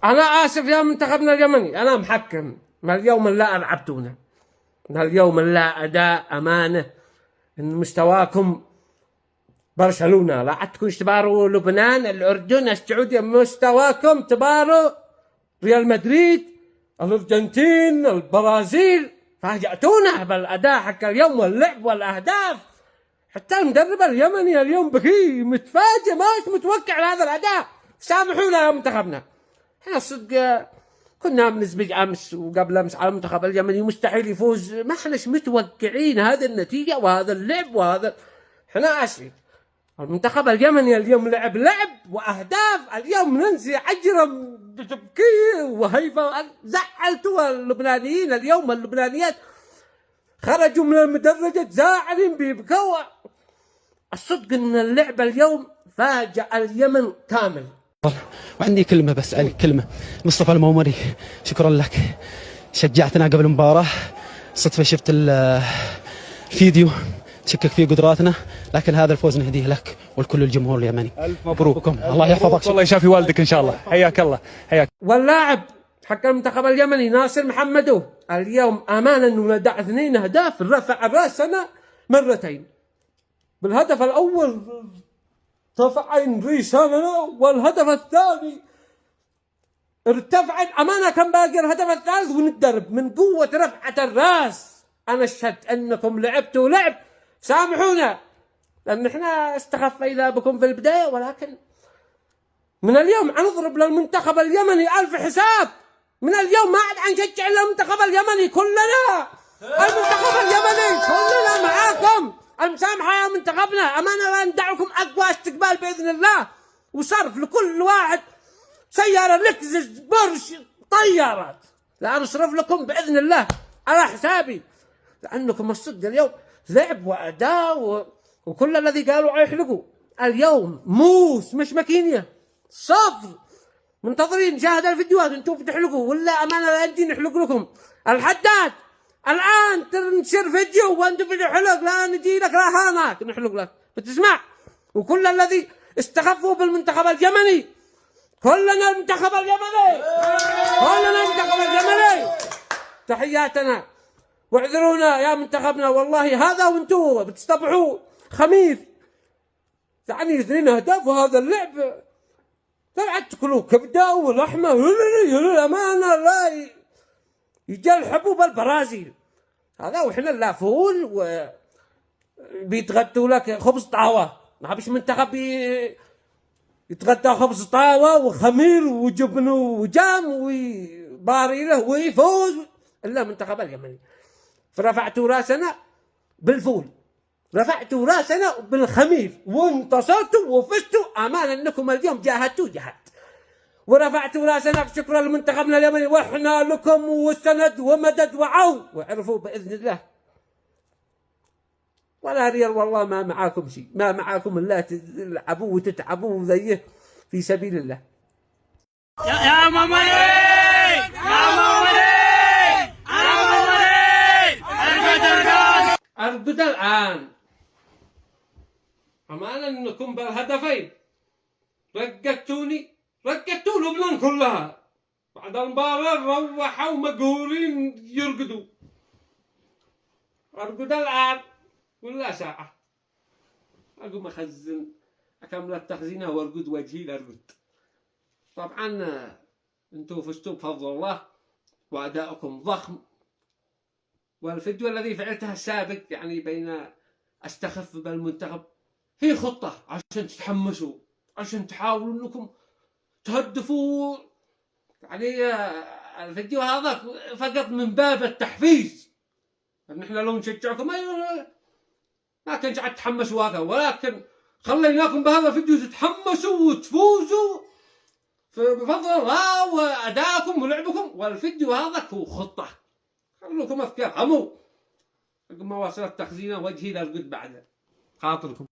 أنا آسف يا منتخبنا اليمني، أنا محكم من اليوم لا ألعبتونا، من اليوم لا أداء أمانة إن مستواكم برشلونة، لا عدتكم تباروا لبنان، الأردن، السعودية، مستواكم تباروا ريال مدريد، الأرجنتين، البرازيل. فاجأتونا بالأداء حق اليوم واللعب والأهداف. حتى المدرب اليمني اليوم بكي متفاجئ، ماش متوقع لهذا الأداء. سامحونا يا منتخبنا، احنا صدق كنا بنسبق امس وقبل امس على المنتخب اليمني مستحيل يفوز، ما احناش متوقعين هذه النتيجه وهذا اللعب وهذا. احنا اسفين. المنتخب اليمني اليوم لعب واهداف، اليوم ننسي عجرم بتبكي وهيفا. زعلتوا اللبنانيين اليوم، اللبنانيات خرجوا من المدرجة زاعلين بيبكوا. الصدق ان اللعب اليوم فاجأ اليمن كامل. وعندي كلمة بس عليك، كلمة. مصطفى المومري شكرا لك، شجعتنا قبل المباراة، صدفة شفت الفيديو تشكك في قدراتنا، لكن هذا الفوز نهديه لك ولكل الجمهور اليمني. ألف مبروك، الله يحفظك، والله يشافي والدك إن شاء الله. حياك الله، حياك. واللاعب حق المنتخب اليمني ناصر محمدو اليوم أمانة أنه ندع 2 أهداف، رفع راسنا مرتين. بالهدف الأول رفعين ريشاننا، والهدف الثاني ارتفعت أمانة، كان باقي الهدف الثالث ونتدرب من قوة رفعة الراس. أنا أشهد أنكم لعبتوا لعب، سامحونا لأن احنا استخفينا بكم في البداية، ولكن من اليوم حنضرب للمنتخب اليمني 1000 حساب. من اليوم ما عاد حنشجع المنتخب اليمني، كلنا المنتخب اليمني كلنا معاكم. المسامحة يا منتخبنا، أمانة لا ندعكم أقوى استقبال بإذن الله، وصرف لكل واحد سيارة لكزس بورش طيارات، لا نصرف لكم بإذن الله على حسابي، لأنكم الصدق اليوم لعب وأداء وكل الذي قالوا يحلقوا. اليوم موس مش ماكينية، صفر. منتظرين نشاهد الفيديوهات انتم بتحلقوا ولا أمانة لا نجي نحلق لكم. الحداد الآن تنشر فيديو وانت بتحلق، لا نجي لك رهانات نحلق لك بتسمع. وكل الذي استخفوا بالمنتخب اليمني، كلنا المنتخب اليمني، كلنا المنتخب اليمني، تحياتنا واعذرونا يا منتخبنا. والله هذا وانتم بتصطبحوا خميس، يعني 2 أهداف وهذا اللعب لا تاكلوا كبده ولحمه الامانه، لا يجلحبوا بالبرازيل هذا، وإحنا لا فول وبيتغدوا لك خبز طاوة. ما بيش منتخب يتغدى خبز طاوة وخمير وجبن وجام وباري له ويفوز، إلا منتخب اليمني. فرفعتوا راسنا بالفول، رفعتوا راسنا بالخمير، وانتصرتوا وفزتوا. أمان أنكم اليوم جاهدتوا جهد، ورفعتوا راسنا بشكر لمنتخبنا اليمني، واحنا لكم وسند ومدد وعون، واعرفوا باذن الله ولا ريال والله ما معاكم شيء، ما معاكم الا تلعبوا وتتعبوا زيه في سبيل الله. يا مامري يا مامري يا مامري ارقد الان. امانه انكم بالهدفين رقدتوا لبنان كلها. بعد المباراة روحوا مقهورين يرقدوا. ارقد الآن ولا ساعة، أقوم أخزن أكمل التخزينة وارقد وجهي لارقد. طبعا انتم فزتوا بفضل الله وأداؤكم ضخم، والفيديو الذي فعلته السابق يعني بين أستخف بالمنتخب هي خطة عشان تتحمسوا، عشان تحاولوا أنكم تهدفوا. يعني الفيديو هذا فقط من باب التحفيز، نحن لو نشجعكم ايوه ما كنت عاد تحمسوا هذا، ولكن خليناكم بهذا الفيديو تتحمسوا وتفوزوا بفضل الله وادائكم ولعبكم. والفيديو هذا هو خطه، خلوكم افكار هموا. مواصلة تخزينه وجهي للقد بعد خاطركم.